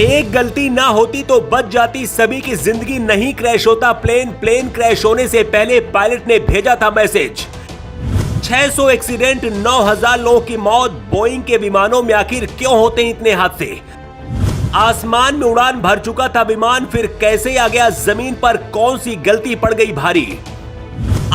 एक गलती ना होती तो बच जाती सभी की जिंदगी, नहीं क्रैश होता प्लेन क्रैश होने से पहले पायलट ने भेजा था मैसेज। 600 एक्सीडेंट, 9000 लोगों की मौत, बोइंग के विमानों में आखिर क्यों होते हैं इतने हादसे? आसमान में उड़ान भर चुका था विमान, फिर कैसे आ गया जमीन पर? कौन सी गलती पड़ गई भारी?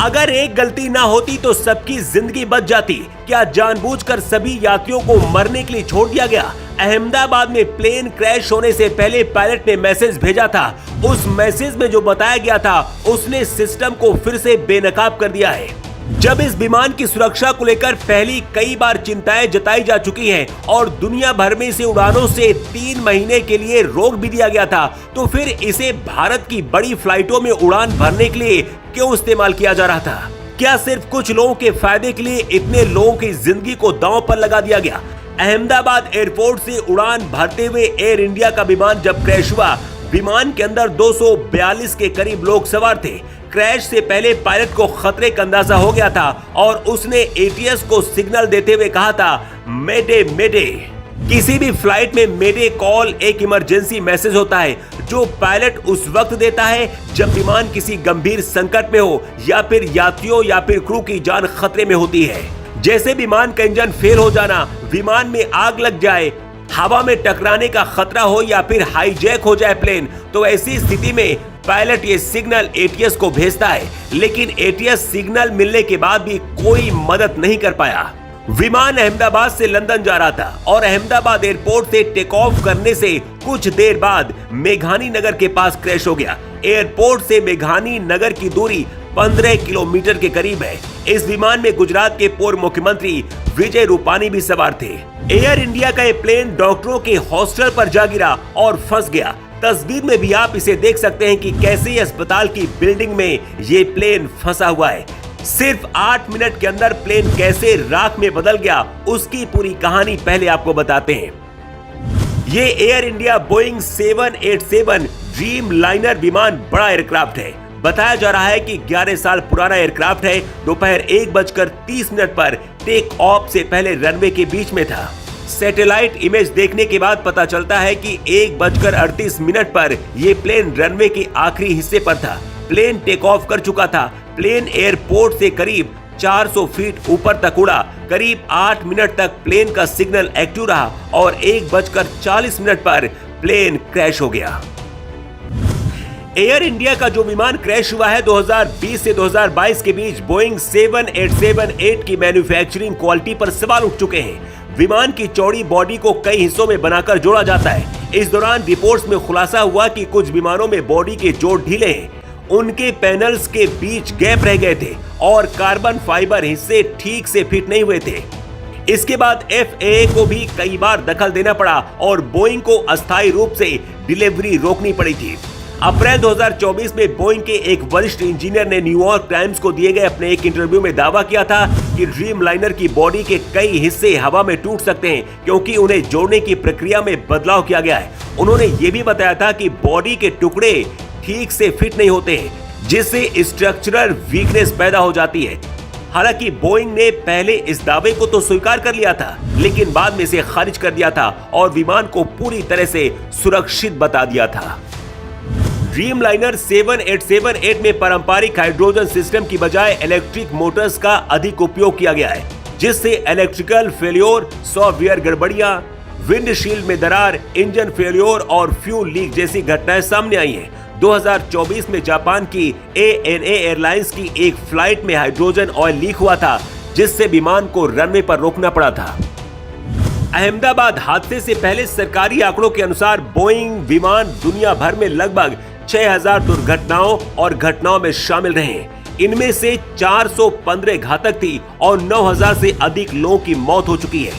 अगर एक गलती ना होती तो सबकी जिंदगी बच जाती। क्या जानबूझकर सभी यात्रियों को मरने के लिए छोड़ दिया गया? अहमदाबाद में प्लेन क्रैश होने से पहले पायलट ने मैसेज भेजा था। उस मैसेज में जो बताया गया था उसने सिस्टम को फिर से बेनकाब कर दिया है। जब इस विमान की सुरक्षा को लेकर पहली कई बार चिंताएं जताई जा चुकी हैं और दुनिया भर में इसे उड़ानों से 3 महीने के लिए रोक भी दिया गया था, तो फिर इसे भारत की बड़ी फ्लाइटों में उड़ान भरने के लिए क्यों इस्तेमाल किया जा रहा था? क्या सिर्फ कुछ लोगों के फायदे के लिए इतने लोगों की जिंदगी को दांव पर लगा दिया गया? अहमदाबाद एयरपोर्ट से उड़ान भरते हुए एयर इंडिया का विमान जब क्रैश हुआ, विमान के अंदर 242 के करीब लोग सवार थे। क्रैश से पहले पायलट को खतरे का अंदाजा हो गया था और उसने एटीएस को सिग्नल देते हुए कहा था, मेडे मेडे। किसी भी फ्लाइट में मेडे कॉल एक इमरजेंसी मैसेज होता है जो पायलट उस वक्त देता है जब विमान किसी गंभीर संकट में हो या फिर यात्रियों या फिर क्रू की जान खतरे में होती है। जैसे विमान का इंजन फेल हो जाना, विमान में आग लग जाए, हवा में टकराने का खतरा हो या फिर हाईजैक हो जाए प्लेन, तो ऐसी स्थिति में पायलट ये सिग्नल एटीएस को भेजता है। लेकिन एटीएस सिग्नल मिलने के बाद भी कोई मदद नहीं कर पाया। विमान अहमदाबाद से लंदन जा रहा था और अहमदाबाद एयरपोर्ट से टेक ऑफ करने से कुछ देर बाद मेघानी नगर के पास क्रैश हो गया। एयरपोर्ट से मेघानी नगर की दूरी 15 किलोमीटर के करीब है। इस विमान में गुजरात के पूर्व मुख्यमंत्री विजय रूपानी भी सवार थे। एयर इंडिया का ये प्लेन डॉक्टरों के हॉस्टल पर जा गिरा और फंस गया। तस्वीर में भी आप इसे देख सकते हैं कि कैसे अस्पताल की बिल्डिंग में ये प्लेन फंसा हुआ है। सिर्फ 8 मिनट के अंदर प्लेन कैसे राख में बदल गया, उसकी पूरी कहानी पहले आपको बताते हैं। ये air India Boeing 787 dream liner विमान बड़ा एयरक्राफ्ट है। बताया जा रहा है कि 11 साल पुराना एयरक्राफ्ट है। दोपहर 1:30 पर टेक ऑफ से पहले रनवे के बीच में था। सैटेलाइट इमेज देखने के बाद पता चलता है कि 1:38 पर यह प्लेन रनवे के आखिरी हिस्से पर था। प्लेन टेक ऑफ कर चुका था। प्लेन एयरपोर्ट से करीब 400 फीट ऊपर तक उड़ा। करीब 8 मिनट तक प्लेन का सिग्नल एक्टिव रहा और 1:40 पर प्लेन क्रैश हो गया। एयर इंडिया का जो विमान क्रैश हुआ है 2020 से 2022 के बीच बोइंग 787-8 की मैन्युफैक्चरिंग क्वालिटी पर सवाल उठ चुके हैं। विमान की चौड़ी बॉडी को कई हिस्सों में बनाकर जोड़ा जाता है। इस दौरान रिपोर्ट्स में खुलासा हुआ कि कुछ विमानों में बॉडी के जोड़ ढीले हैं, उनके पैनल्स के बीच गैप रह गए थे और कार्बन फाइबर हिस्से ठीक से फिट नहीं हुए थे। इसके बाद FAA को भी कई बार दखल देना पड़ा और बोइंग को अस्थायी रूप से डिलीवरी रोकनी पड़ी थी। अप्रैल 2024 में बोइंग के एक वरिष्ठ इंजीनियर ने न्यूयॉर्क टाइम्स को दिए गए अपने एक इंटरव्यू में दावा किया था कि ड्रीम लाइनर की बॉडी के कई हिस्से हवा में टूट सकते हैं क्योंकि उन्हें जोड़ने की प्रक्रिया में बदलाव किया गया है। उन्होंने ये भी बताया था कि बॉडी के टुकड़े ठीक से फिट नहीं होते हैं, जिससे स्ट्रक्चरल वीकनेस पैदा हो जाती है। हालांकि बोइंग ने पहले इस दावे को तो स्वीकार कर लिया था, लेकिन बाद में इसे खारिज कर दिया था और विमान को पूरी तरह से सुरक्षित बता दिया था। ड्रीम लाइनर 787-8 में पारंपरिक हाइड्रोजन सिस्टम की बजाय इलेक्ट्रिक मोटर्स का अधिक उपयोग किया गया है, जिससे इलेक्ट्रिकल फेल्योर, सॉफ्टवेयर गड़बड़ियां, विंडशील्ड में दरार, इंजन फेल्योर और फ्यूल लीक जैसी घटनाएं सामने आई हैं। 2024 में जापान की ANA एयरलाइंस की एक फ्लाइट में हाइड्रोजन ऑयल लीक हुआ था, जिससे विमान को रनवे पर रोकना पड़ा था। अहमदाबाद हादसे से पहले सरकारी आंकड़ों के अनुसार बोइंग विमान दुनिया भर में लगभग 6000 दुर्घटनाओं और घटनाओं में शामिल रहे हैं। इनमें से 415 घातक थी और 9000 से अधिक लोगों की मौत हो चुकी है।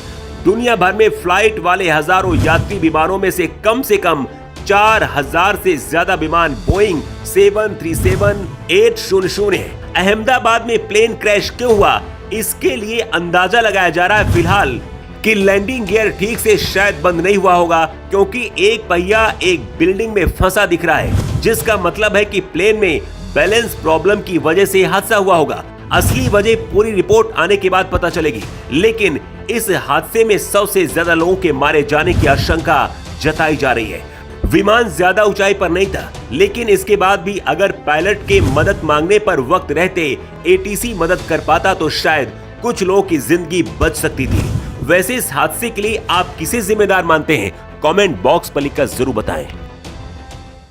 दुनिया भर में फ्लाइट वाले हजारों यात्री विमानों में से कम 4000 से ज्यादा विमान बोइंग 737-800 है। अहमदाबाद में प्लेन क्रैश क्यों हुआ, इसके लिए अंदाजा लगाया जा रहा है फिलहाल कि लैंडिंग गियर ठीक से शायद बंद नहीं हुआ होगा, क्योंकि एक पहिया एक बिल्डिंग में फंसा दिख रहा है, जिसका मतलब है कि प्लेन में बैलेंस प्रॉब्लम की वजह से हादसा हुआ होगा। असली वजह पूरी रिपोर्ट आने के बाद पता चलेगी, लेकिन इस हादसे में 100 से ज्यादा लोगों के मारे जाने की आशंका जताई जा रही है। विमान ज्यादा ऊंचाई पर नहीं था, लेकिन इसके बाद भी अगर पायलट के मदद मांगने पर वक्त रहते एटीसी मदद कर पाता तो शायद कुछ लोगों की जिंदगी बच सकती थी। वैसे इस हादसे के लिए आप किसे जिम्मेदार मानते हैं? कमेंट बॉक्स पर लिखकर जरूर बताएं।